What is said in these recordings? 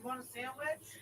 want a sandwich?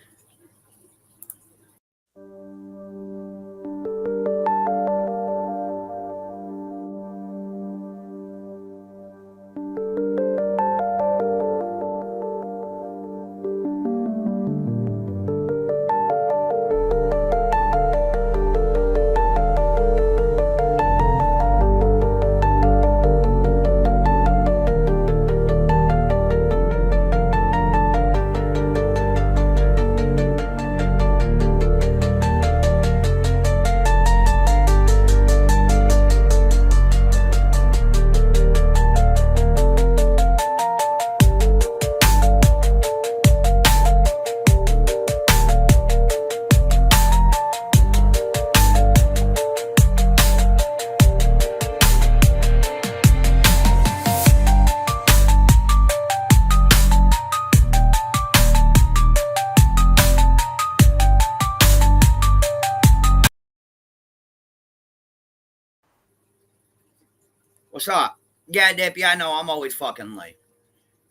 What's up? Yeah, Dippy, I know I'm always fucking late.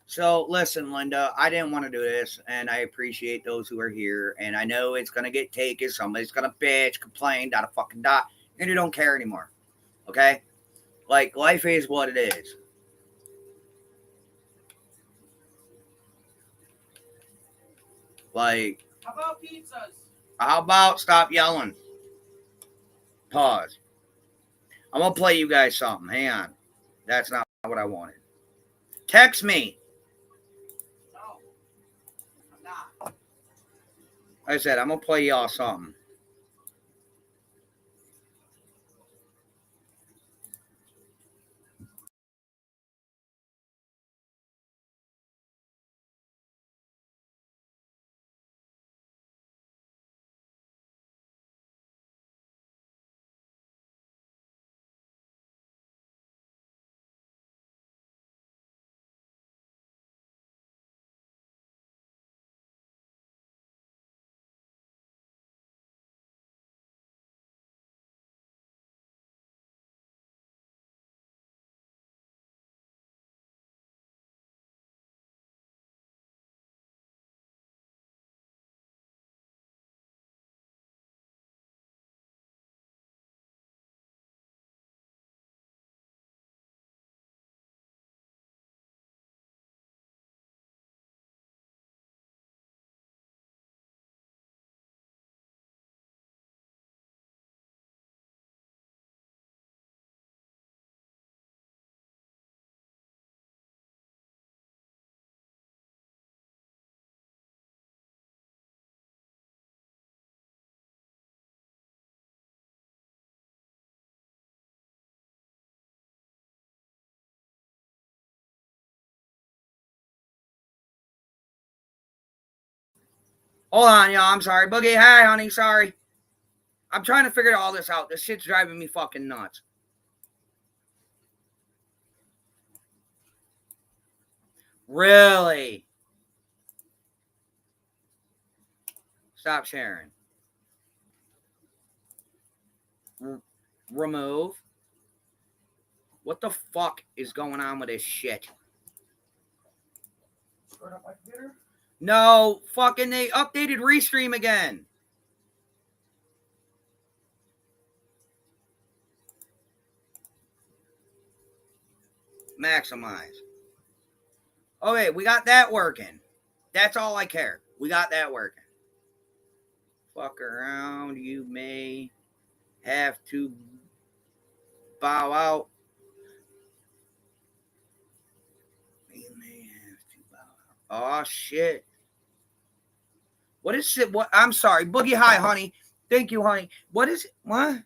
So listen, Linda, I didn't want to do this, and I appreciate those who are here. And I know it's gonna get taken. Somebody's gonna bitch, complain, da fucking da, and you don't care anymore. Okay? Like life is what it is. Like, How about pizzas? how about stop yelling? Pause. I'm gonna play you guys something. Hang on. That's not what I wanted. Text me. No, I'm not. Like I said, I'm gonna play y'all something. Hold on, y'all. I'm sorry. Boogie, hi, honey. Sorry. I'm trying to figure all this out. This shit's driving me fucking nuts. Really? Stop sharing. Remove. What the fuck is going on with this shit? Screwed up my computer? No, fucking they updated Restream again. Maximize. Okay, we got that working. That's all I care. We got that working. Fuck around. You may have to bow out. You may have to bow out. Oh, shit. What is it? What? I'm sorry. Boogie, hi, honey. Thank you, honey. What is it? What?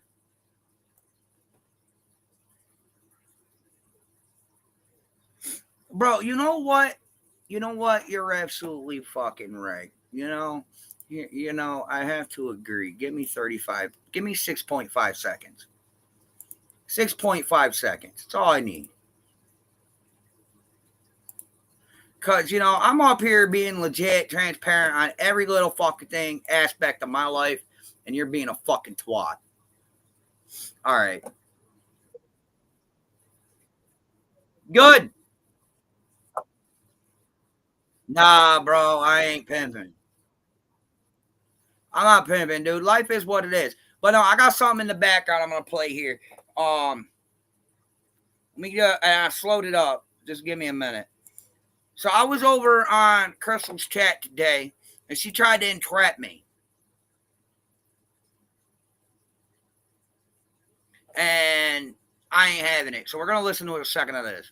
Bro, you know what? You know what? You're absolutely fucking right. You know, I have to agree. Give me 35. Give me 6.5 seconds. 6.5 seconds. That's all I need. Because, you know, I'm up here being legit, transparent on every little fucking thing, aspect of my life, and you're being a fucking twat. All right. Good. Nah, bro, I ain't pimping. I'm not pimping, dude. Life is what it is. But no, I got something in the background I'm gonna play here. Let me get, and I slowed it up. Just give me a minute. So I was over on Crystal's chat today, and she tried to entrap me. And I ain't having it. So we're gonna listen to a second of this.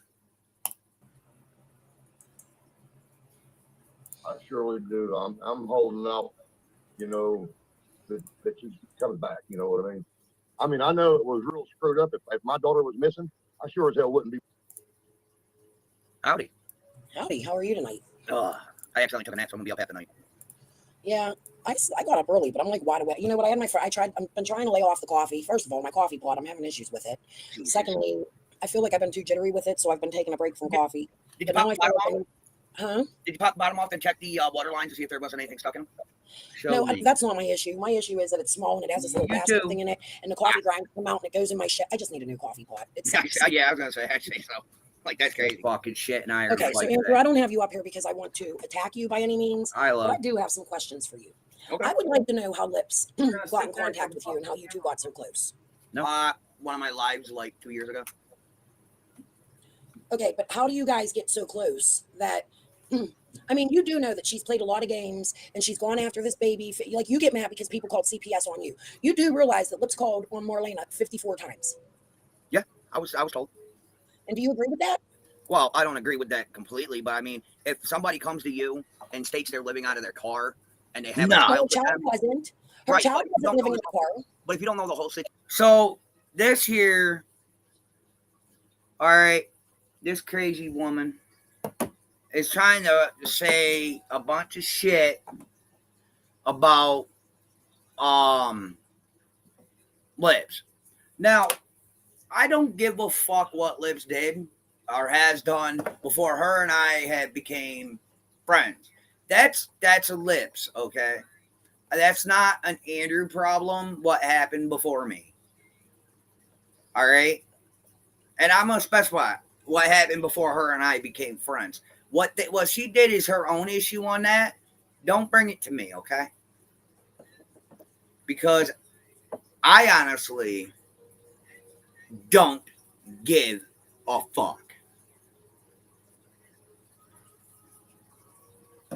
I surely do. I'm holding out, that she's coming back. You know what I mean? I mean, I know it was real screwed up. If my daughter was missing, I sure as hell wouldn't be. Howdy. Howdy, how are you tonight? I accidentally took a nap, so I'm gonna be up half the night. Yeah, I got up early, but I'm like wide awake. You know what? I've been trying to lay off the coffee. First of all, my coffee pot, I'm having issues with it. Secondly, I feel like I've been too jittery with it, so I've been taking a break from coffee. Did you But now pop I the feel bottom like off? huh? Did you pop the bottom off and check the water lines to see if there wasn't anything stuck in them? Show No, me. that's not my issue. My issue is that it's small and it has this little You basket too. thing in it, and the coffee grinds come out and it goes in my shit. I just need a new coffee pot. It sucks. Yeah, I was gonna say actually so. Like that's crazy. Fucking shit and iron. Okay, so Andrew, I don't have you up here because I want to attack you by any means, I but love. I do have some questions for you. Okay. I would like to know how Lips gonna got in sit there contact and with you and how you two got so close. No, one of my lives like 2 years ago. Okay, but how do you guys get so close that? I mean, you do know that she's played a lot of games and she's gone after this baby. Like, you get mad because people called CPS on you. You do realize that Lips called on Marlena 54 times. Yeah, I was told. And do you agree with that? Well, I don't agree with that completely, but I mean, if somebody comes to you and states they're living out of their car and they have a Her child with child them, wasn't. Her right? child But if you wasn't don't living know in the car. But if you don't know the whole situation, so this here, all right, this crazy woman is trying to say a bunch of shit about Lips. Now, I don't give a fuck what Lips did or has done before her and I have became friends. That's a Lips, okay? That's not an Andrew problem. What happened before me? All right, and I'm gonna specify what happened before her and I became friends. What she did is her own issue on that. Don't bring it to me, okay? Because I honestly don't give a fuck.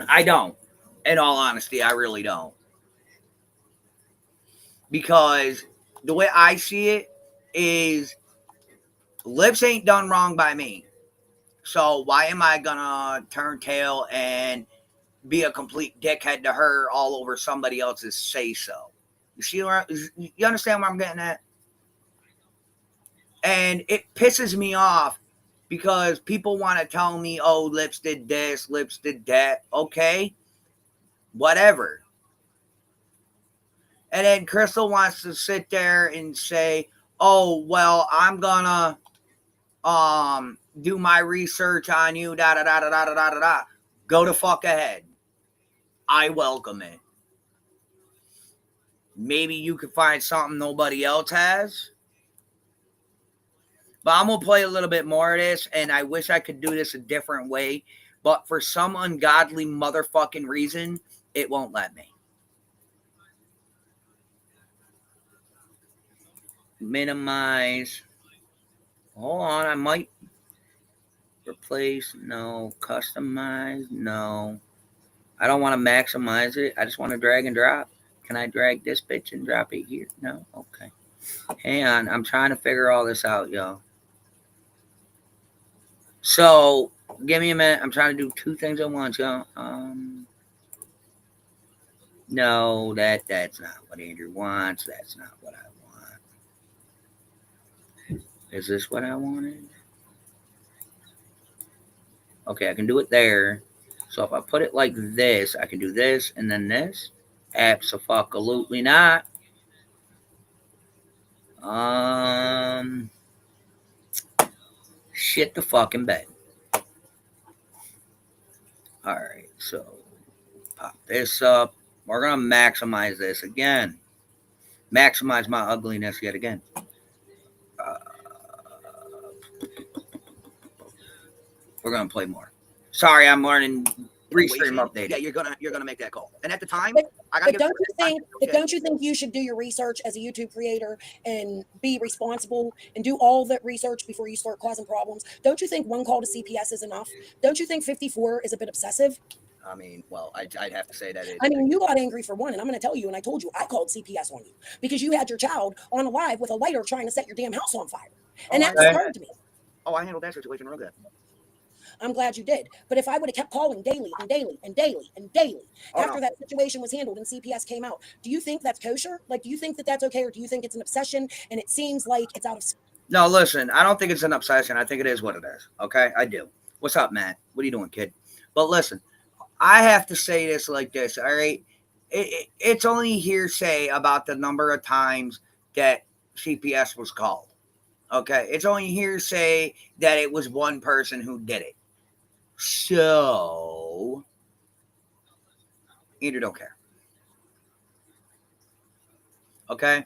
I don't. In all honesty, I really don't. Because the way I see it is Lips ain't done wrong by me. So why am I gonna turn tail and be a complete dickhead to her all over somebody else's say so? You see where you understand where I'm getting at? And it pisses me off because people want to tell me, oh, Lips did this, Lips did that. Okay, whatever. And then Crystal wants to sit there and say, oh, well, I'm gonna do my research on you, da da da da da da da da. Go to fuck ahead. I welcome it. Maybe you could find something nobody else has. But I'm going to play a little bit more of this, and I wish I could do this a different way. But for some ungodly motherfucking reason, it won't let me. Minimize. Hold on, I might replace. No. Customize. No. I don't want to maximize it. I just want to drag and drop. Can I drag this bitch and drop it here? No? Okay. Hang on. I'm trying to figure all this out, y'all. So, give me a minute. I'm trying to do two things at once, y'all. No, that's not what Andrew wants. That's not what I want. Is this what I wanted? Okay, I can do it there. So if I put it like this, I can do this and then this. Absolutely not. Shit the fucking bed. Alright, so pop this up. We're gonna maximize this again. Maximize my ugliness yet again. We're gonna play more. Sorry, I'm learning Restream situation, updated. yeah, you're gonna make that call. And at the time, But, I gotta but give. don't you think you should do your research as a YouTube creator and be responsible and do all that research before you start causing problems? Don't you think one call to CPS is enough? Don't you think 54 is a bit obsessive? I mean, well, I'd have to say that I mean, you got angry for one, and I'm going to tell you, and I told you, I called CPS on you because you had your child on a live with a lighter trying to set your damn house on fire. And that disturbed me. Oh, I handled that situation real good. I'm glad you did. But if I would have kept calling daily and daily and daily and daily after that situation was handled and CPS came out, do you think that's kosher? Like, do you think that that's okay, or do you think it's an obsession and it seems like it's out of? No, listen, I don't think it's an obsession. I think it is what it is. Okay, I do. What's up, Matt? What are you doing, kid? But listen, I have to say this like this. All right, it's only hearsay about the number of times that CPS was called. Okay, it's only hearsay that it was one person who did it. So, Andrew don't care. Okay?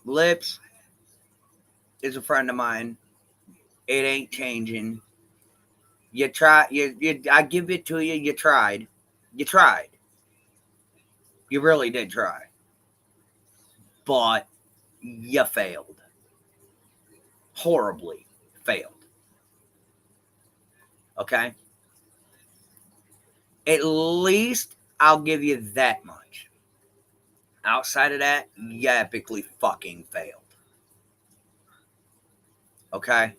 Lips is a friend of mine. It ain't changing. You try, I give it to you. You tried. You tried. You really did try. But you failed. Horribly failed. Okay? At least I'll give you that much. Outside of that, you epically fucking failed. Okay?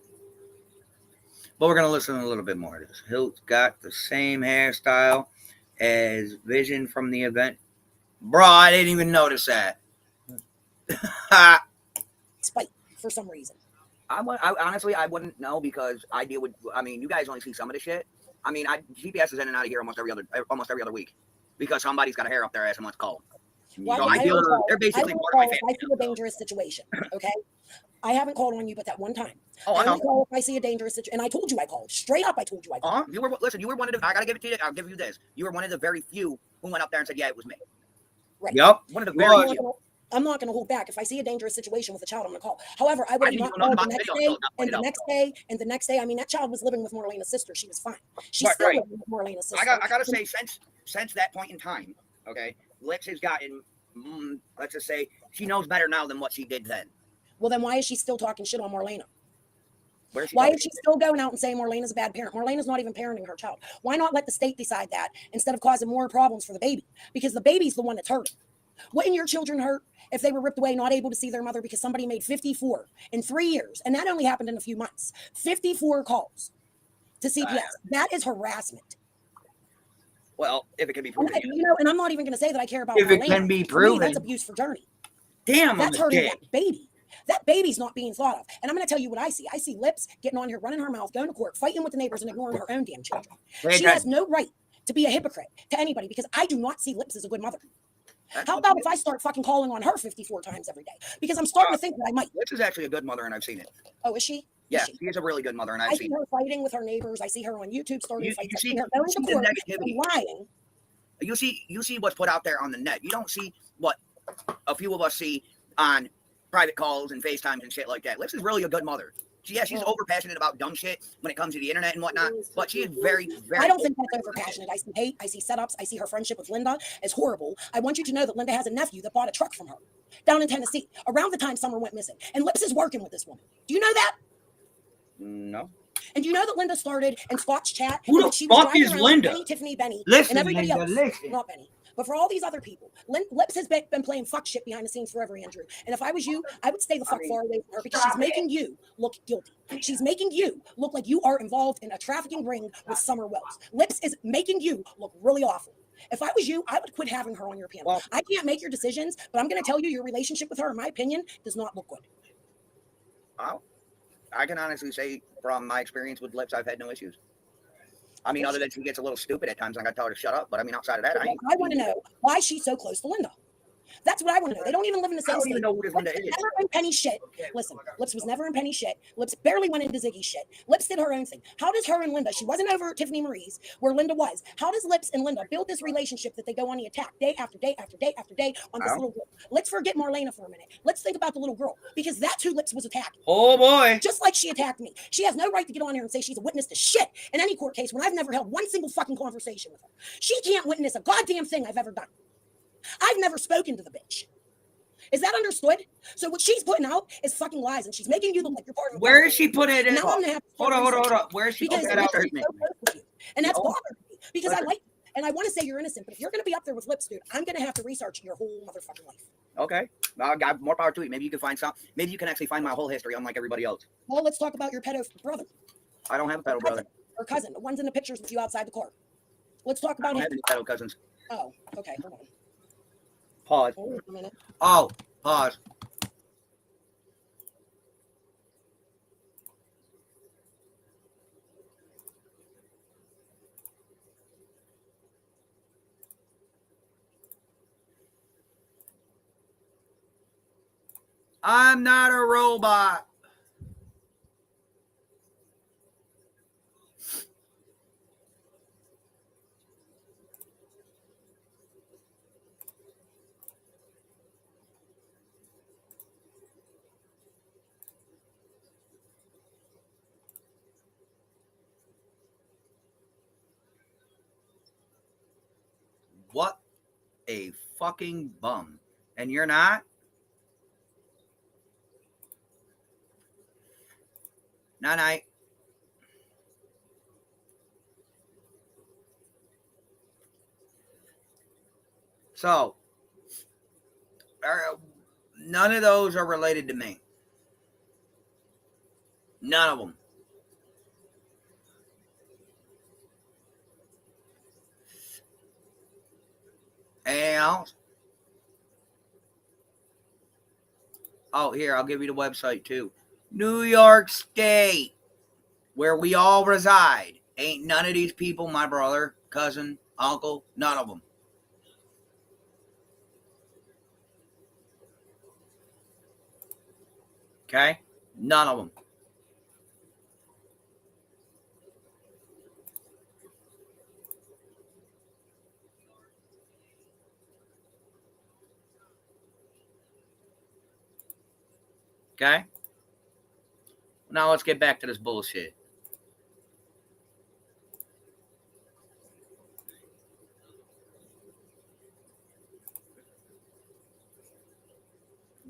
But we're going to listen a little bit more to this. Hilt's got the same hairstyle as Vision from the event. Bro, I didn't even notice that. Spite for some reason. I honestly, I wouldn't know because I deal with. I mean, you guys only see some of the shit. I mean, GPS is in and out of here almost every other week because somebody's got a hair up their ass and wants called. Well, So I will call, they're basically I will part call of my if I see a dangerous situation. Okay, I haven't called on you but that one time. Oh, I I know. only call if I see a dangerous situation, and I told you I called straight up. I told you I called. You were listen. You were one of the. I gotta give it to you. I'll give you this. You were one of the very few who went up there and said, "Yeah, it was me." Right. Yep. One of the Well, very few. I'm not going to hold back. If I see a dangerous situation with a child, I'm going to call. However, I would I have didn't not even know called about the the next video day, until I and pointed the out. next day, and the next day. I mean, that child was living with Marlena's sister. She was fine. She's Right, still right. living with Marlena's sister. I gotta say, since that point in time, okay, Lex has gotten. Let's just say she knows better now than what she did then. Well, then why is she still talking shit on Marlena? Where is she Why talking is she still going out and saying Marlena's a bad parent? Marlena's not even parenting her child. Why not let the state decide that instead of causing more problems for the baby? Because the baby's the one that's hurting. Wouldn't your children hurt if they were ripped away, not able to see their mother because somebody made 54 in 3 years? And that only happened in a few months. 54 calls to CPS. That is harassment. Well, if it can be And, proven. you know, and I'm not even going to say that I care about If it Marlena. can be For me, proven. that's abuse for Journey. Damn, That's I'm a hurting dick. that baby. That baby's not being thought of. And I'm going to tell you what I see. I see Lips getting on here, running her mouth, going to court, fighting with the neighbors, and ignoring her own damn children. She has no right to be a hypocrite to anybody because I do not see Lips as a good mother. How about if I start fucking calling on her 54 times every day? Because I'm starting to think that I might. Lips is actually a good mother, and I've seen it. Oh, is she? Yeah, she is a really good mother, and I've I seen see her fighting with her neighbors. I see her on YouTube starting You- fights. you I see- see her going you to see the court negativity. and lying. You see what's put out there on the net. You don't see what a few of us see on private calls and FaceTimes and shit like that. Lips is really a good mother. She's over passionate about dumb shit when it comes to the internet and whatnot, but she is very, very. I don't think that's over passionate. I see hate. I see setups. I see her friendship with Linda as horrible. I want you to know that Linda has a nephew that bought a truck from her down in Tennessee around the time Summer went missing. And Lips is working with this woman. Do you know that? No. And do you know that Linda started in Scott's chat? Who and the that she was fuck driving is around Linda? with Benny, Tiffany, Benny, Listen, and everybody Linda, else. listen. Not Benny. But for all these other people, Lips has been playing fuck shit behind the scenes forever, Andrew. And if I was you, I would stay the fuck far away from her because she's making you look guilty. She's making you look like you are involved in a trafficking ring with Summer Wells. Lips is making you look really awful. If I was you, I would quit having her on your panel. Well, I can't make your decisions, but I'm going to tell you your relationship with her, in my opinion, does not look good. I can honestly say from my experience with Lips, I've had no issues. I mean, other than she gets a little stupid at times, and I got to tell her to shut up. But I mean, outside of that, I want to know why she's so close to Linda. That's what I want to know. They don't even live in the I same don't state. even know who this Linda Lips is. was never in Penny shit. Listen, Lips was never in Penny shit. Lips barely went into Ziggy's shit. Lips did her own thing. How does her and Linda, she wasn't over at Tiffany Marie's where Linda was. How does Lips and Linda build this relationship that they go on the attack day after day after day after day on this Wow. little girl? Let's forget Marlena for a minute. Let's think about the little girl because that's who Lips was attacking. Oh boy. Just like she attacked me. She has no right to get on here and say she's a witness to shit in any court case when I've never held one single fucking conversation with her. She can't witness a goddamn thing I've ever done. I've never spoken to the bitch. Is that understood? So what she's putting out is fucking lies, and she's making you look like you're part of a Where is she putting it in? Now I'm gonna have to Hold on, hold on, hold on. Where is she because putting that out there? Lips is so close with you. And that's No. bothering me because I Listen. like you. And I want to say you're innocent, but if you're gonna be up there with Lips, dude, I'm gonna have to research your whole motherfucking life. Okay. I got more power to you. Maybe you can find some. Maybe you can actually find my whole history, unlike everybody else. Well, let's talk about your pedo brother I don't have a or pedo brother. cousin, the ones in the pictures with you outside the car. Let's talk I about don't have him. any pedo cousins. Oh, okay, hold on. Pause. Hold on a minute. Oh, pause. I'm not a robot. What a fucking bum. And you're not? Night night. So, none of those are related to me. None of them. Anything else? Oh, here, I'll give you the website too. New York State, where we all reside. Ain't none of these people my brother, cousin, uncle, none of them. Okay? None of them. Okay? Now let's get back to this bullshit.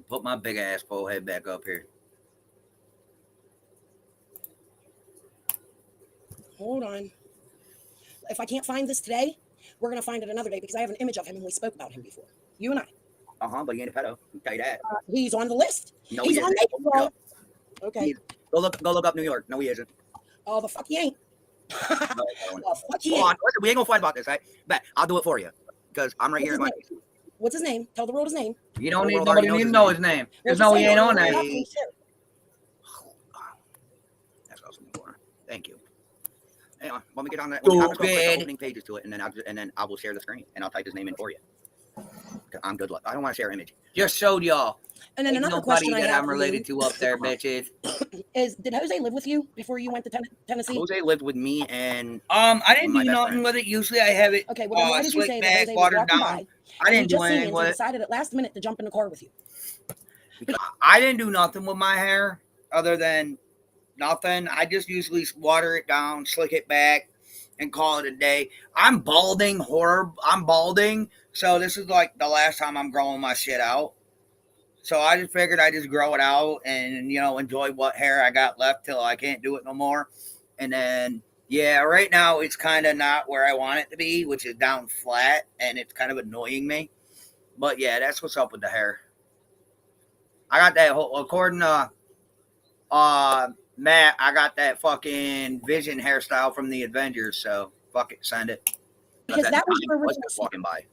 Put my big ass pole head back up here. Hold on. If I can't find this today, we're gonna find it another day because I have an image of him and we spoke about him before. You and I. But he ain't a pedo. I'll tell you that. He's on the list. No, He's he on isn't. Naked Girl. Okay. Go look up New York. No, he isn't. Oh, the fuck he ain't. No, Oh, fuck he hold on. ain't. Listen, we ain't gonna fight about this, right? But I'll do it for you because I'm right What's here. his name? What's his name? Tell the world his name. You don't The need world nobody already need to knows know his his name. Well, There's no he just say ain't it. on We're there. not gonna share. That's what I was looking for. Thank you. Hang on. Let me get on that. I'm just gonna click the Stupid. opening pages to it, and then I will share the screen, and I'll type his name in for you. I'm good luck. I don't want to share image. Just showed y'all. And then Ain't another nobody question I that have I'm for related you to up there, bitches. is: did Jose live with you before you went to Tennessee? Jose lived with me, and I didn't My do best nothing friend. with it. Usually I have it Okay, well then why did you slick say back, that Jose was watered walking down. by? I and he didn't do just seen anything you with and it. decided at last minute to jump in the car with you. I didn't do nothing with my hair other than nothing. I just usually water it down, slick it back, and call it a day. I'm balding. I'm balding. So this is like the last time I'm growing my shit out. So I just figured I'd just grow it out and, enjoy what hair I got left till I can't do it no more. And then, yeah, right now it's kind of not where I want it to be, which is down flat, and it's kind of annoying me. But yeah, that's what's up with the hair. I got that whole, according to Matt, I got that fucking Vision hairstyle from the Avengers. So fuck it, send it. Because at that the was time, your he was original just walking by.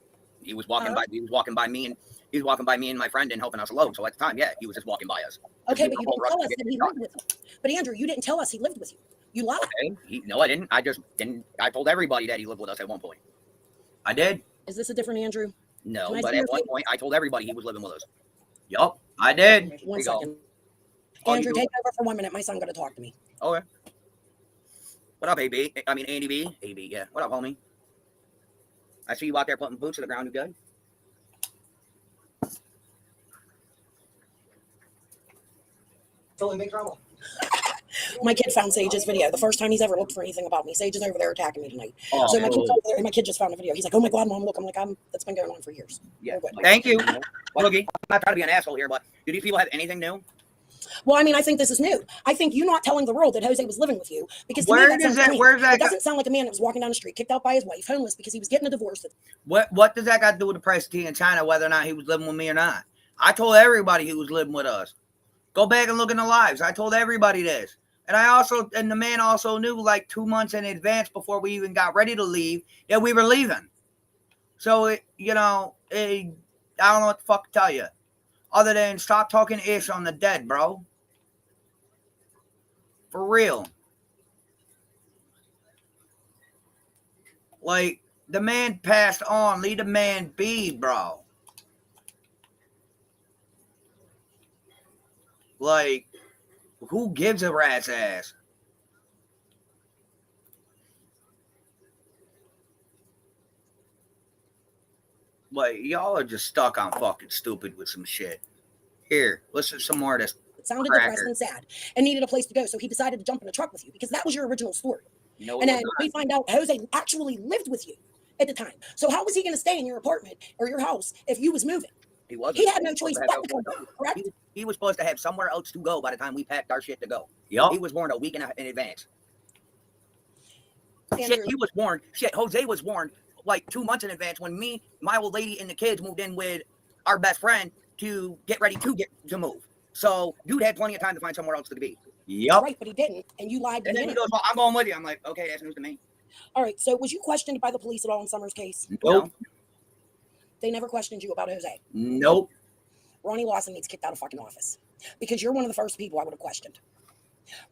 He was walking Uh-huh. by. He was walking by me, and he was walking by me and my friend and helping us load. So at the time, yeah, he was just walking by us. Okay, we but you were didn't both tell rushing us to that get he to the lived with you. But Andrew, you didn't tell us he lived with you. You lied. Okay. No, I didn't. I just didn't. I told everybody that he lived with us at one point. I did. Is this a different Andrew? No, Can I but see at your one face? point I told everybody he was living with us. Yup, I did. There One you go. second. Oh, you Andrew, do? take over for 1 minute. My son got to talk to me. Okay. What up, AB? I mean, Andy B. AB, yeah. What up, homie? I see you out there putting boots to the ground. You good? Still in big trouble. My kid found Sage's video. The first time he's ever looked for anything about me. Sage is over there attacking me tonight. Oh, So my kid's over there, and my kid just found a video. He's like, "Oh my god, mom, look!" I'm like, "That's been going on for years." Yeah. We're good. thank you. Well, I'm not trying to be an asshole here, but do these people have anything new? Well, I mean, I think this is new. I think you not telling the world that Jose was living with you because to Where me that does sounds that- clean. where's that It doesn't sound like a man that was walking down the street, kicked out by his wife, homeless because he was getting a divorce. What does that got to do with the price of tea in China, whether or not he was living with me or not? I told everybody he was living with us. Go back and look in the lives. I told everybody this. And the man also knew like 2 months in advance before we even got ready to leave that we were leaving. So, I don't know what the fuck to tell you. Other than stop talking ish on the dead, bro. For real. Like, the man passed on. Leave the man be, bro. Like, who gives a rat's ass? Like, y'all are just stuck on fucking stupid with some shit. Here, listen to some more of this. It sounded Cracker. depressed and sad and needed a place to go. So he decided to jump in a truck with you because that was your original story. No, And then we find out Jose actually lived with you at the time. So how was he going to stay in your apartment or your house if you was moving? he wasn't. He had no choice but to come back, correct? He was supposed to have somewhere else to go by the time we packed our shit to go. Yup. He was warned a week in advance. Andrew, Shit, he was warned. Shit, Jose was warned like 2 months in advance when me, my old lady, and the kids moved in with our best friend to get ready to move. So dude had plenty of time to find somewhere else to be. Yup. right, but he didn't, and you lied. And then he goes, "Well, I'm going with you." I'm like, "Okay, that's news to me." All right, so was you questioned by the police at all in Summer's case? Nope. They never questioned you about Jose. Nope. Ronnie Lawson needs kicked out of fucking office because you're one of the first people I would have questioned.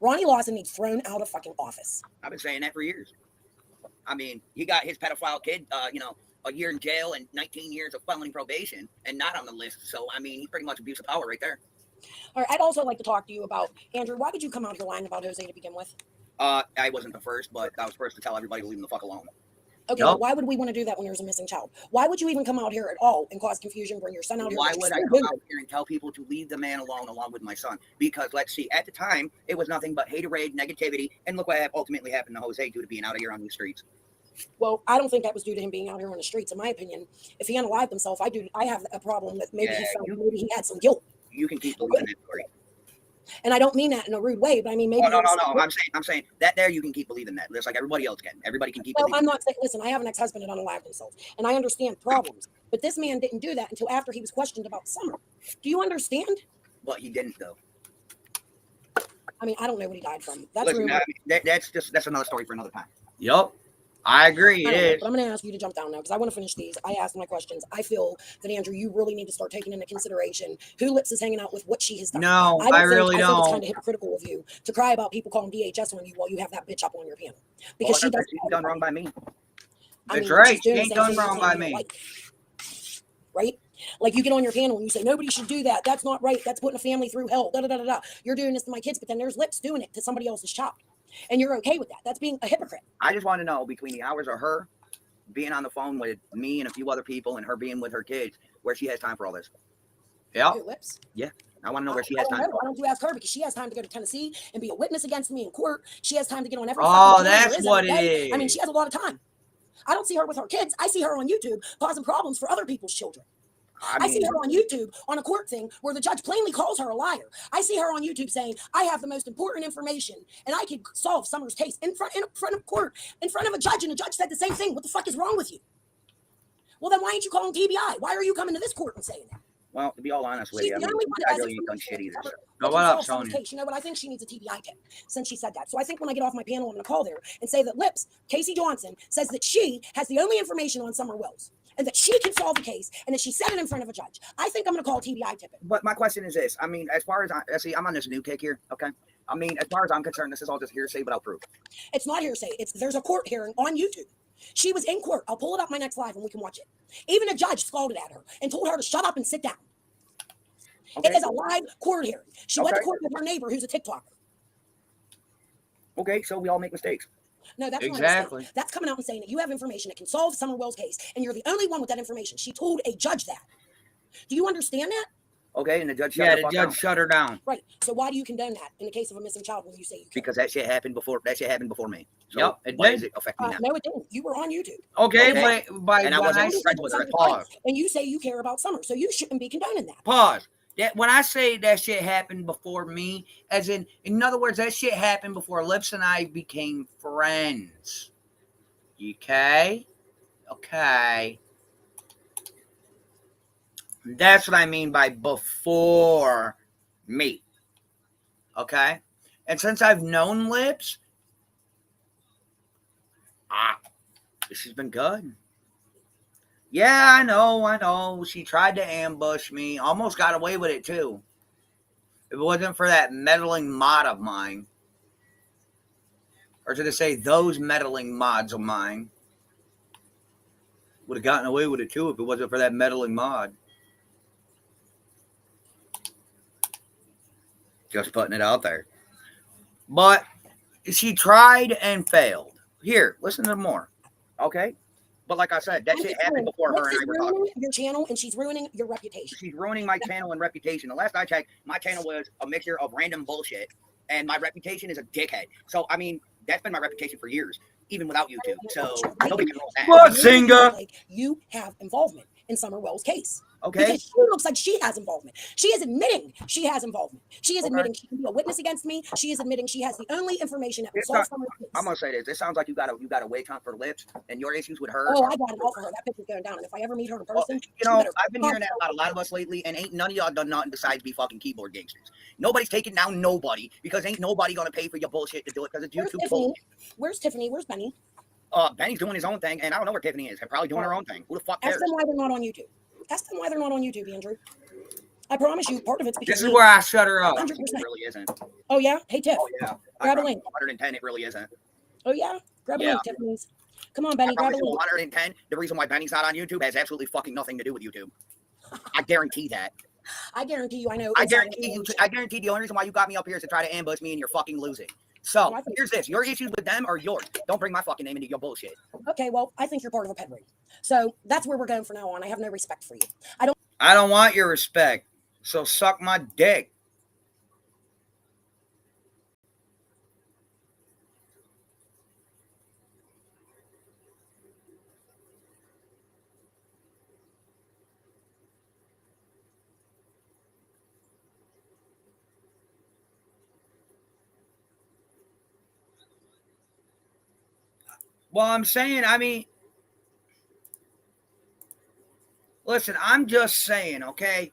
Ronnie Lawson needs thrown out of fucking office. I've been saying that for years. I mean, he got his pedophile kid, a year in jail and 19 years of felony probation and not on the list. So, I mean, he's pretty much abuse of power right there. All right, I'd also like to talk to you about, Andrew, why did you come out here lying about Jose to begin with? I wasn't the first, but I was first to tell everybody to leave him the fuck alone. Okay, Nope. but why would we want to do that when there's a missing child? Why would you even come out here at all and cause confusion, bring your son out here? Why which would is I so come good? out here and tell people to leave the man along with my son? Because let's see, at the time, it was nothing but haterade, negativity, and look what ultimately happened to Jose due to being out of here on these streets. Well, I don't think that was due to him being out here on the streets. In my opinion, if he unalived himself, I have a problem with maybe maybe he had some guilt. You can keep believing that story. And I don't mean that in a rude way, but I mean maybe. Oh, no. I'm saying that there you can keep believing that. Just like everybody else can. Everybody can keep Well, believing. I'm not saying. Listen, I have an ex-husband that unalived himself, and I understand problems. But this man didn't do that until after he was questioned about Summer. Do you understand? But he didn't though. I mean, I don't know what he died from. That's Listen, rumor. that's another story for another time. Yup. I agree. I It don't know, is. but I'm going to ask you to jump down now because I want to finish these. I asked my questions. I feel that Andrew, you really need to start taking into consideration who Lips is hanging out with, what she has done. No, I really think it's don't. kind of hypocritical of you to cry about people calling DHS on you while you have that bitch up on your panel because she doesn't. She's done wrong by me. That's she's right. She doing the ain't same done thing wrong you by don't me. like. Right? Like you get on your panel and you say nobody should do that. That's not right. That's putting a family through hell. Da da da da da. You're doing this to my kids, but then there's Lips doing it to somebody else's child, and you're okay with that. That's being a hypocrite. I just want to know between the hours of her being on the phone with me and a few other people and her being with her kids, where she has time for all this. Yep. Who, Lips? I want to know where she I has don't time. know. Why don't you ask her? Because she has time to go to Tennessee and be a witness against me in court. She has time to get on every. Oh, fucking channel there that's is what every it day. I mean, is. she has a lot of time. I don't see her with her kids. I see her on YouTube causing problems for other people's children. I see her on YouTube on a court thing where the judge plainly calls her a liar. I see her on YouTube saying, I have the most important information and I could solve Summer's case in front of court, in front of a judge, and the judge said the same thing. What the fuck is wrong with you? Well, then why ain't you calling TBI? Why are you coming to this court and saying that? Well, to be all honest with She's you, the only one that I has really ain't done information shit either. that So. can What up, solve Summer's Sonia? case. You know what? I think she needs a TBI tip since she said that. So I think when I get off my panel, I'm going to call there and say that Lips, Casey Johnson, says that she has the only information on Summer Wells and that she can solve the case and that she said it in front of a judge. I think I'm going to call TBI tip it. But my question is this: I mean, as far as I'm on this new kick here, okay? I mean, as far as I'm concerned, this is all just hearsay without proof. It's not hearsay. There's a court hearing on YouTube. She was in court. I'll pull it up my next live and we can watch it. Even a judge scolded at her and told her to shut up and sit down. Okay. It is a live court hearing. She went to Okay. court with her neighbor who's a TikToker. Okay, so we all make mistakes. No, that's not a Exactly. mistake. That's coming out and saying that you have information that can solve Summer Wells' case, and you're the only one with that information. She told a judge that. Do you understand that? Okay, and the judge shut her fuck down. Shut her down. Right. So why do you condone that in the case of a missing child when you say you can? Because that shit happened before. That shit happened before me. So Yep, it why did. does it affect me now? No, it didn't. You were on YouTube. Okay, Okay. but And I when wasn't I friends with her. pause. And you say you care about Summer, so you shouldn't be condoning that. Pause. That when I say that shit happened before me, as in other words, that shit happened before Lips and I became friends. Okay? Okay. That's what I mean by before me. Okay? And since I've known Lips, this has been good. Yeah, I know. She tried to ambush me. Almost got away with it, too. If it wasn't for that meddling mod of mine. Or should I say, those meddling mods of mine. Would have gotten away with it, too, if it wasn't for that meddling mod. Just putting it out there. But she tried and failed. Here, listen to more. Okay? But like I said, that shit happened before her and I were talking. Your channel, and she's ruining your reputation. She's ruining my channel and reputation. The last I checked, my channel was a mixture of random bullshit, and my reputation is a dickhead. So, I mean, that's been my reputation for years, even without YouTube. So, nobody can roll that. What, Singa? Like you have involvement in Summer Wells' case. Okay? Because she looks like she has involvement. She is admitting she has involvement. She is admitting she can be a witness against me. She is admitting she has the only information that will solve Summer's case. I'm gonna say this. This sounds like you got a witch hunt for Lips, and your issues with her. Oh, I got it all for her. That picture's going down. And if I ever meet her in person, You know, I've been hearing that about a lot of us lately, and ain't none of y'all done nothing besides be fucking keyboard gangsters. Nobody's taking down nobody because ain't nobody gonna pay for your bullshit to do it because it's YouTube bullshit. Where's Tiffany? Where's Benny? Benny's doing his own thing, and I don't know where Tiffany is. They're probably doing her own thing. Who the fuck cares? Ask them why they're not on YouTube. Ask them why they're not on YouTube, Andrew. I promise you, part of it's because This is where I shut her up. 100%. It really isn't. Oh yeah, hey Tiff. Oh yeah. Grab a link. 110. It really isn't. Oh yeah, grab a Yeah. link, Tiffany's. Come on, Benny, I grab a promise you, link. 110. The reason why Benny's not on YouTube has absolutely fucking nothing to do with YouTube. I guarantee that. I guarantee you, I know. I guarantee you. I guarantee the only reason why you got me up here is to try to ambush me, and you're fucking losing. So here's this: your issues with them are yours. Don't bring my fucking name into your bullshit. Okay, well, I think you're part of a pet ring. So that's where we're going from now on. I have no respect for you. I don't want your respect. So suck my dick. Well, I'm saying, I mean, listen, I'm just saying, okay?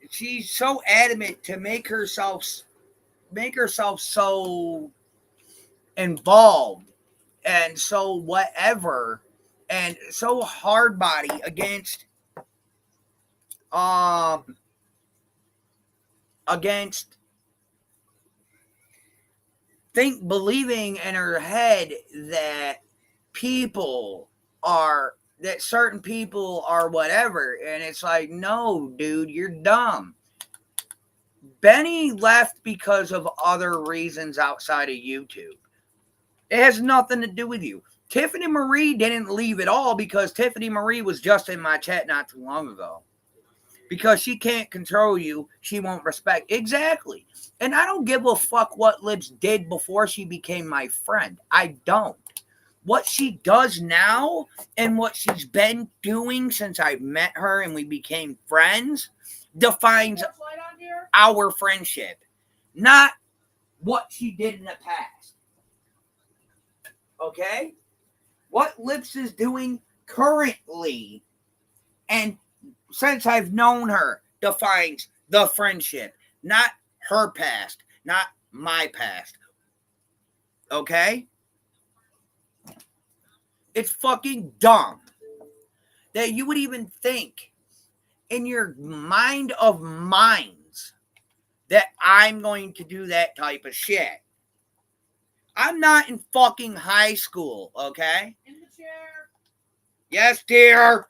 She's so adamant to make herself so involved and so whatever and so hard body against believing in her head that certain people are whatever. And it's like, no, dude, you're dumb. Benny left because of other reasons outside of YouTube. It has nothing to do with you. Tiffany Marie didn't leave at all because Tiffany Marie was just in my chat not too long ago. Because she can't control you, she won't respect. Exactly. And I don't give a fuck what Lips did before she became my friend. I don't. What she does now and what she's been doing since I met her and we became friends defines our friendship, not what she did in the past. Okay? What Lips is doing currently and since I've known her defines the friendship, not her past, not my past. Okay? It's fucking dumb that you would even think in your mind of minds that I'm going to do that type of shit. I'm not in fucking high school, okay? In the chair. Yes, dear.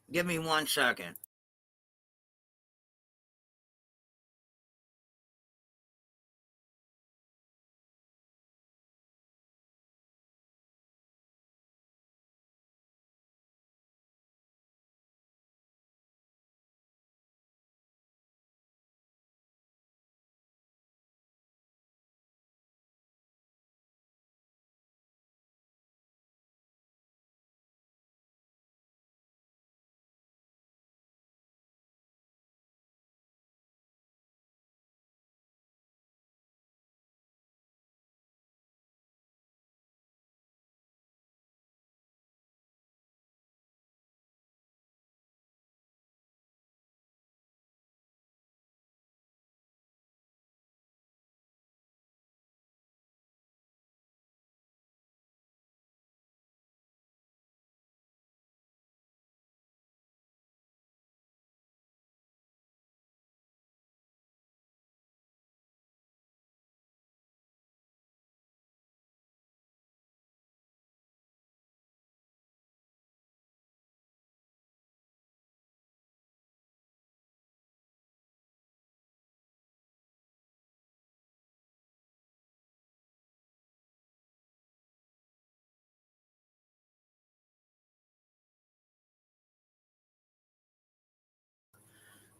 Give me 1 second.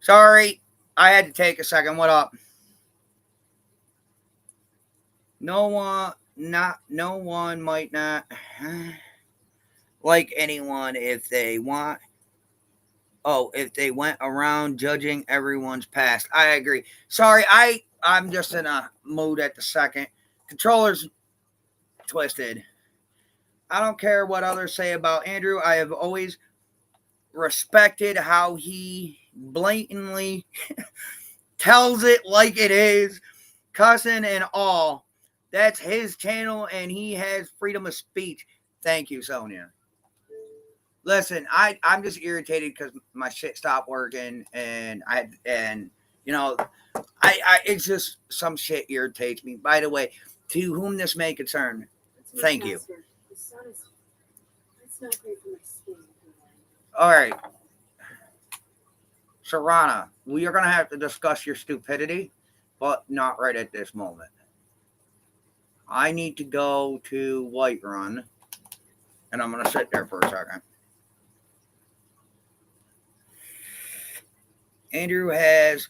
Sorry, I had to take a second. What up? No one might not like anyone if they want. Oh, if they went around judging everyone's past. I agree. Sorry, I'm just in a mood at the second. Controller's twisted. I don't care what others say about Andrew. I have always respected how he blatantly tells it like it is, cussing and all. That's his channel and he has freedom of speech. Thank you, Sonia. Listen, I'm just irritated because my shit stopped working and you know it's just some shit irritates me. By the way, to whom this may concern, thank you. All right, Serrana, we are gonna have to discuss your stupidity, but not right at this moment. I need to go to Whiterun, and I'm gonna sit there for a second. Andrew has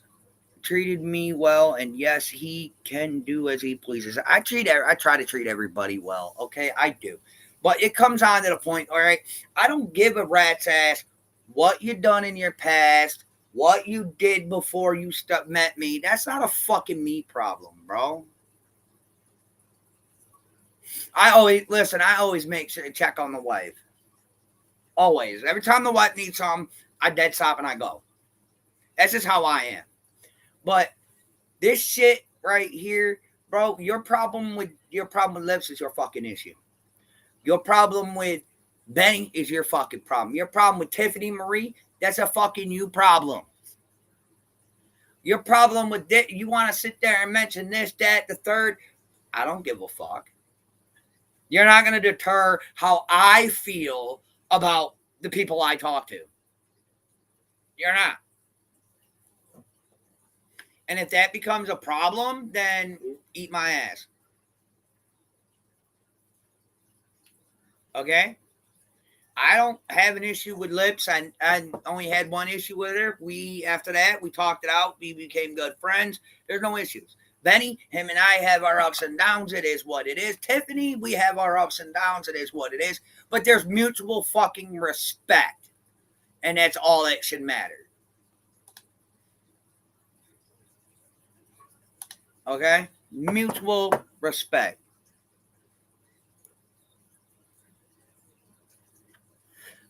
treated me well, and yes, he can do as he pleases. I try to treat everybody well, okay? I do. But it comes on to the point, all right, I don't give a rat's ass what you done in your past, what you did before you met me. That's not a fucking me problem, bro. I always make sure to check on the wife. Always. Every time the wife needs something, I dead stop and I go. That's just how I am. But this shit right here, bro, your problem with lips is your fucking issue. Your problem with Benny is your fucking problem. Your problem with Tiffany Marie, that's a fucking you problem. Your problem with this, you want to sit there and mention this, that, the third. I don't give a fuck. You're not going to deter how I feel about the people I talk to. You're not. And if that becomes a problem, then eat my ass. Okay? I don't have an issue with lips. I only had one issue with her. After that, we talked it out. We became good friends. There's no issues. Benny, him and I have our ups and downs. It is what it is. Tiffany, we have our ups and downs. It is what it is. But there's mutual fucking respect. And that's all that should matter. Okay? Mutual respect.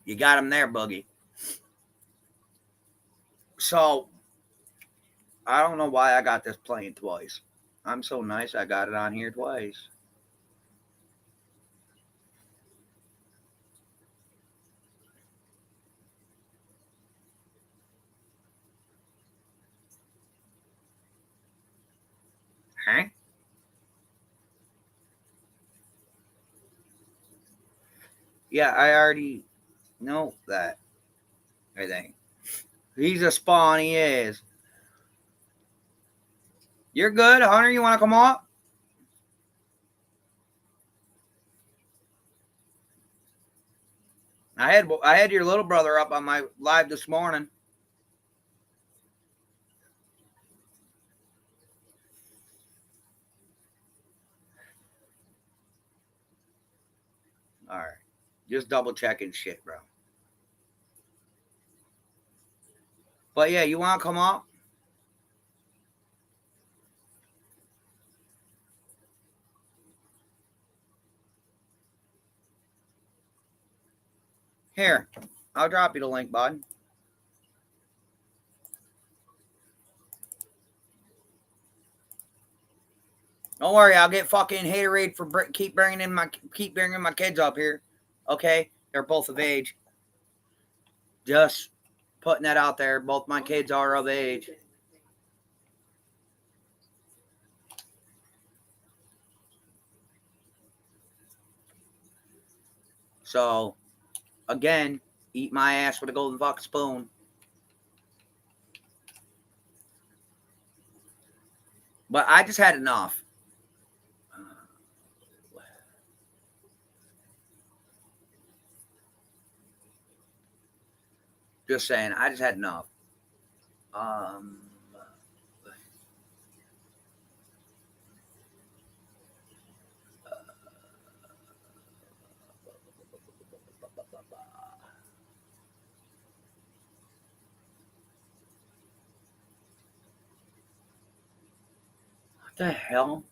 You got him there, Boogie. So, I don't know why I got this playing twice. I'm so nice I got it on here twice. Yeah, I already know that. I think he's a spawn. He is. You're good, Hunter. You want to come up? I had your little brother up on my live this morning. All right, just double checking shit, bro. But yeah, you want to come up? Here, I'll drop you the link, bud. Don't worry, I'll get fucking haterade for keep bringing my kids up here. Okay, they're both of age. Just putting that out there. Both my kids are of age. So, again, eat my ass with a golden fucking spoon. But I just had enough. Just saying, I just had enough. What the hell?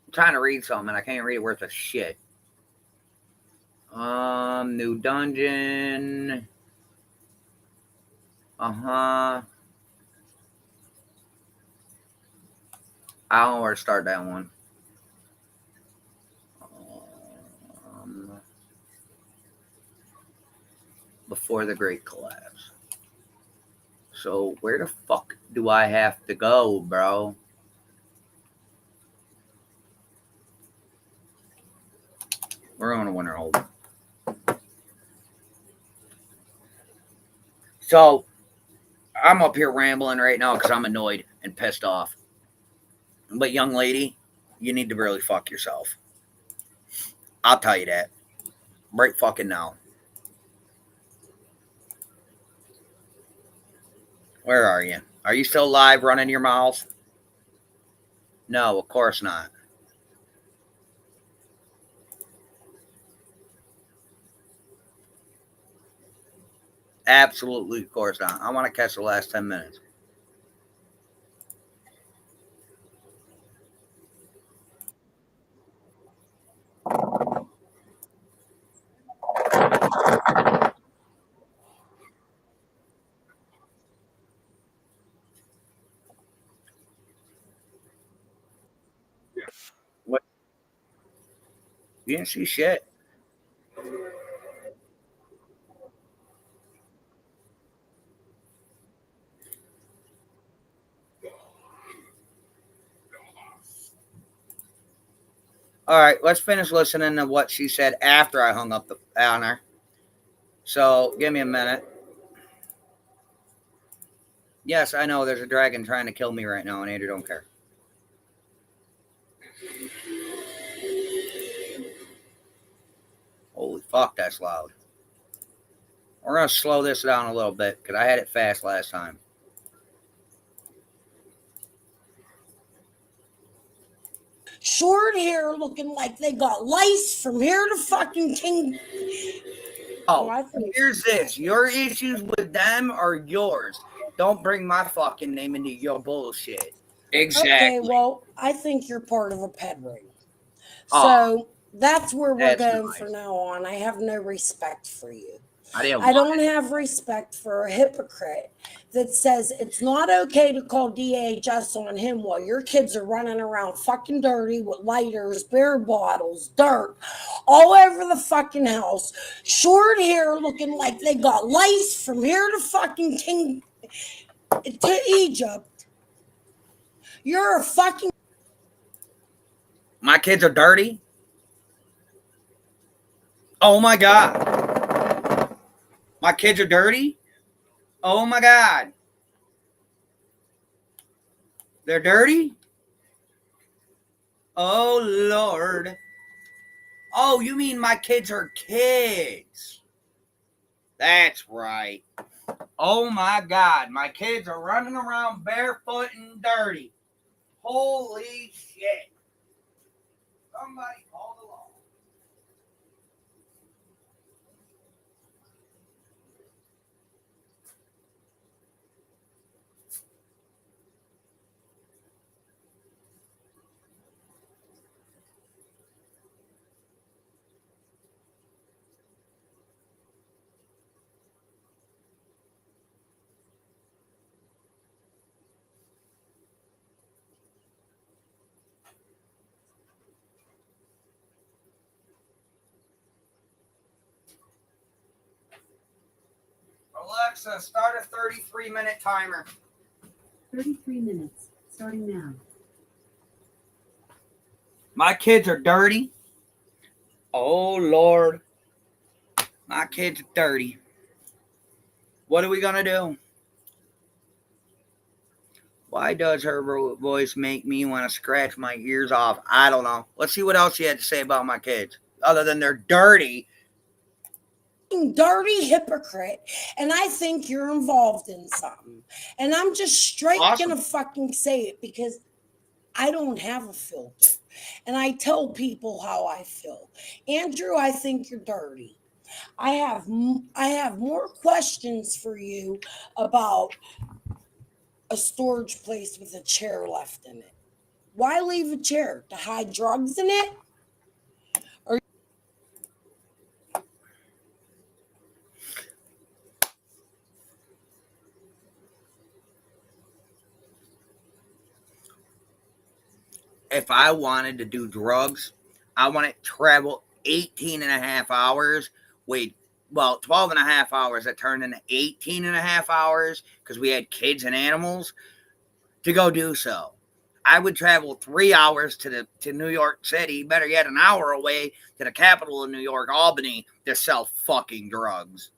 I'm trying to read something and I can't read it worth a shit. New dungeon. I don't know where to start that one. Before the Great Collapse. So where the fuck do I have to go, bro? We're on a winter hold. So I'm up here rambling right now because I'm annoyed and pissed off. But young lady, you need to really fuck yourself. I'll tell you that. Right fucking now. Where are you? Are you still live running your mouth? No, of course not. Absolutely, of course not. I want to catch the last 10 minutes. What? You didn't see shit. All right, let's finish listening to what she said after I hung up on her. So give me a minute. Yes, I know there's a dragon trying to kill me right now, and Andrew don't care. Holy fuck, that's loud. We're going to slow this down a little bit because I had it fast last time. Short hair looking like they got lice from here to fucking King. Oh, here's this. Your issues with them are yours. Don't bring my fucking name into your bullshit. Exactly. Okay, well, I think you're part of a ped ring. Oh, So that's where we're that's going nice. from now on. I have no respect for you. I don't have respect for a hypocrite that says it's not okay to call DHS on him while your kids are running around fucking dirty with lighters, beer bottles, dirt all over the fucking house. Short hair looking like they got lice from here to fucking to Egypt. You're a fucking. My kids are dirty? Oh my God. My kids are dirty? Oh my God. They're dirty? Oh Lord. Oh, you mean my kids are kids? That's right. Oh my God. My kids are running around barefoot and dirty. Holy shit. Somebody call the law. Alexa, start a 33-minute timer. 33 minutes, starting now. My kids are dirty. Oh Lord. My kids are dirty. What are we gonna do? Why does her voice make me want to scratch my ears off? I don't know. Let's see what else she had to say about my kids. Other than they're dirty. Dirty hypocrite, and I think you're involved in something. And I'm just straight Awesome. gonna fucking say it because I don't have a filter. And I tell people how I feel. Andrew, I think you're dirty. I have more questions for you about a storage place with a chair left in it. Why leave a chair? To hide drugs in it? If I wanted to do drugs, I want to travel 18 and a half hours. Wait, well, 12 and a half hours that turned into 18 and a half hours because we had kids and animals to go do so. I would travel 3 hours to New York City, better yet, an hour away to the capital of New York, Albany, to sell fucking drugs.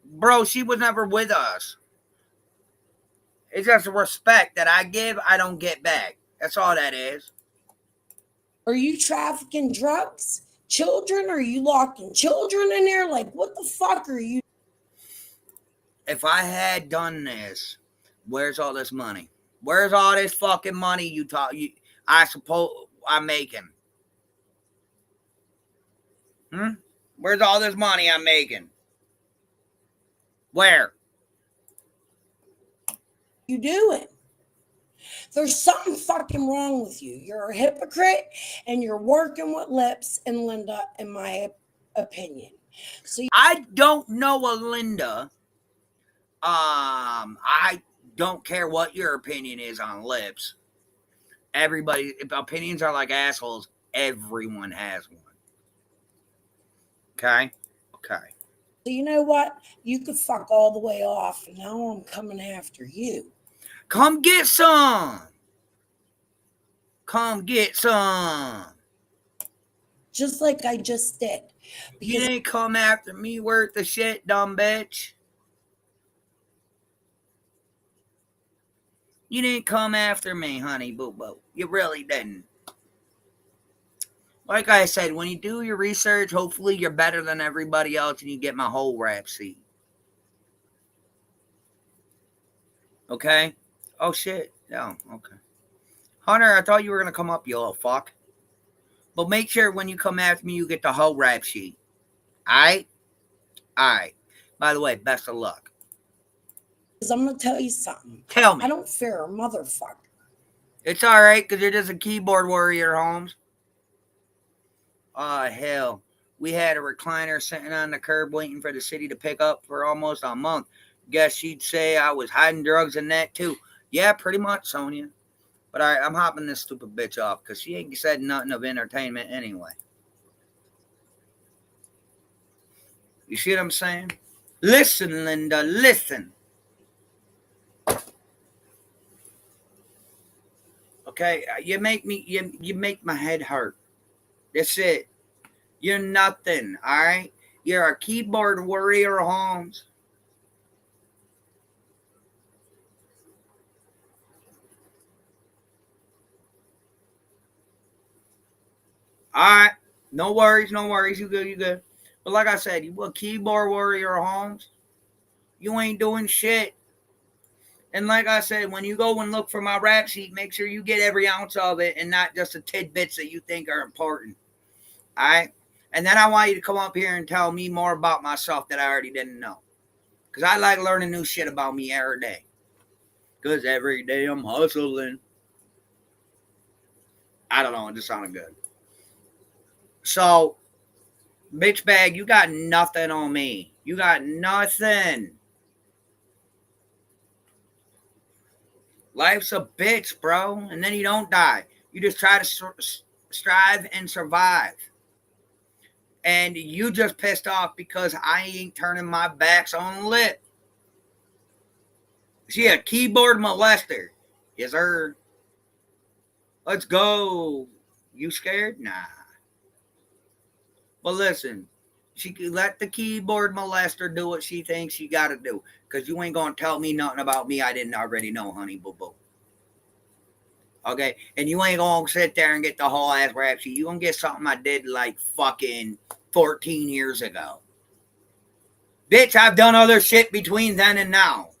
Bro, she was never with us. It's just a respect that I give, I don't get back. That's all that is. Are you trafficking drugs? Children? Are you locking children in there? Like, what the fuck are you? If I had done this, where's all this money? Where's all this fucking money I suppose I'm making? Where's all this money I'm making? Where? You doing? There's something fucking wrong with you. You're a hypocrite and you're working with lips and Linda, in my opinion. So I don't know a Linda. I don't care what your opinion is on lips. Everybody, if opinions are like assholes, everyone has one. Okay? Okay. you know what? You could fuck all the way off, and now I'm coming after you. Come get some. Come get some. Just like I just did. You didn't come after me worth the shit, dumb bitch. You didn't come after me, honey boo boo. You really didn't. Like I said, when you do your research, hopefully you're better than everybody else and you get my whole rap sheet. Okay? Oh, shit. No, okay. Hunter, I thought you were going to come up, you little fuck. But make sure when you come after me, you get the whole rap sheet. Alright? Alright. By the way, best of luck. Because I'm going to tell you something. Tell me. I don't fear a motherfucker. It's alright, because you're just a keyboard warrior, Holmes. Oh, hell. We had a recliner sitting on the curb waiting for the city to pick up for almost a month. Guess she'd say I was hiding drugs in that, too. Yeah, pretty much, Sonia. But I'm hopping this stupid bitch off because she ain't said nothing of entertainment anyway. You see what I'm saying? Listen, Linda, listen. Okay, you make my head hurt. That's it. You're nothing, all right? You're a keyboard warrior, Holmes. All right. No worries, no worries. You good, you good. But like I said, you a keyboard warrior, Holmes. You ain't doing shit. And like I said, when you go and look for my rap sheet, make sure you get every ounce of it and not just the tidbits that you think are important. All right? And then I want you to come up here and tell me more about myself that I already didn't know. Because I like learning new shit about me every day. Because every day I'm hustling. I don't know. It just sounded good. So, bitch bag, you got nothing on me. You got nothing. Life's a bitch, bro. And then you don't die. You just try to strive and survive. And you just pissed off because I ain't turning my backs on lit. She a keyboard molester. Yes, sir. Let's go. You scared? Nah. But listen, she could let the keyboard molester do what she thinks she got to do. Because you ain't going to tell me nothing about me I didn't already know, honey boo boo. Okay? And you ain't going to sit there and get the whole ass rap sheet. You going to get something I did like fucking 14 years ago. Bitch, I've done other shit between then and now.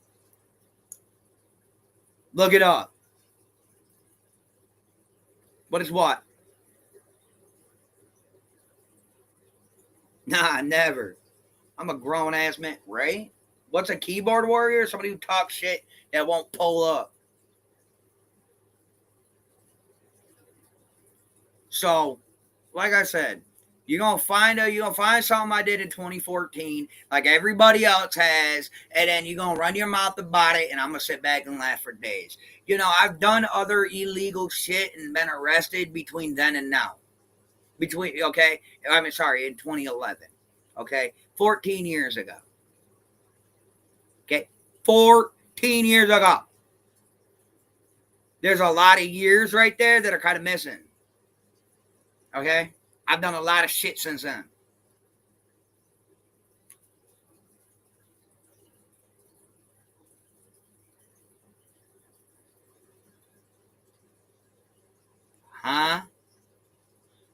Look it up. What is what? Nah, never. I'm a grown ass man, right? What's a keyboard warrior? Somebody who talks shit that won't pull up. So, like I said, you're gonna find something I did in 2014, like everybody else has, and then you're gonna run your mouth about it, and I'm gonna sit back and laugh for days. You know, I've done other illegal shit and been arrested between then and now. In 2011. Okay, 14 years ago. Okay, 14 years ago. There's a lot of years right there that are kind of missing. Okay, I've done a lot of shit since then. Huh?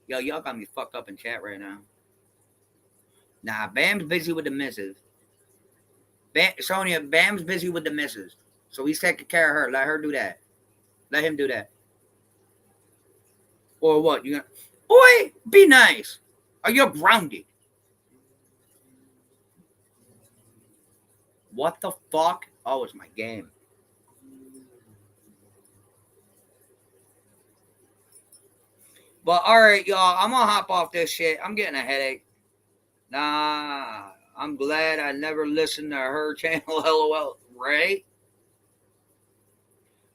Yo, y'all got me fucked up in chat right now. Nah, Bam's busy with the missus. Sonia, Bam's busy with the missus. So he's taking care of her. Let her do that. Let him do that. Or what? You gonna... Boy, be nice. Or you're grounded. What the fuck? Oh, it's my game. But alright, y'all. I'm gonna hop off this shit. I'm getting a headache. Nah, I'm glad I never listened to her channel, LOL, right?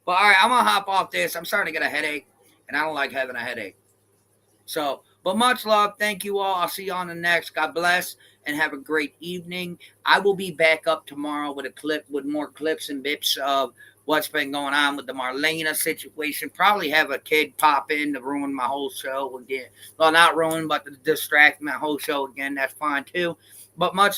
But all right, I'm going to hop off this. I'm starting to get a headache, and I don't like having a headache. So, but much love. Thank you all. I'll see you on the next. God bless, and have a great evening. I will be back up tomorrow with more clips and bits of what's been going on with the Marlena situation. Probably have a kid pop in to ruin my whole show again. Well, not ruin, but to distract my whole show again. That's fine, too. But much love.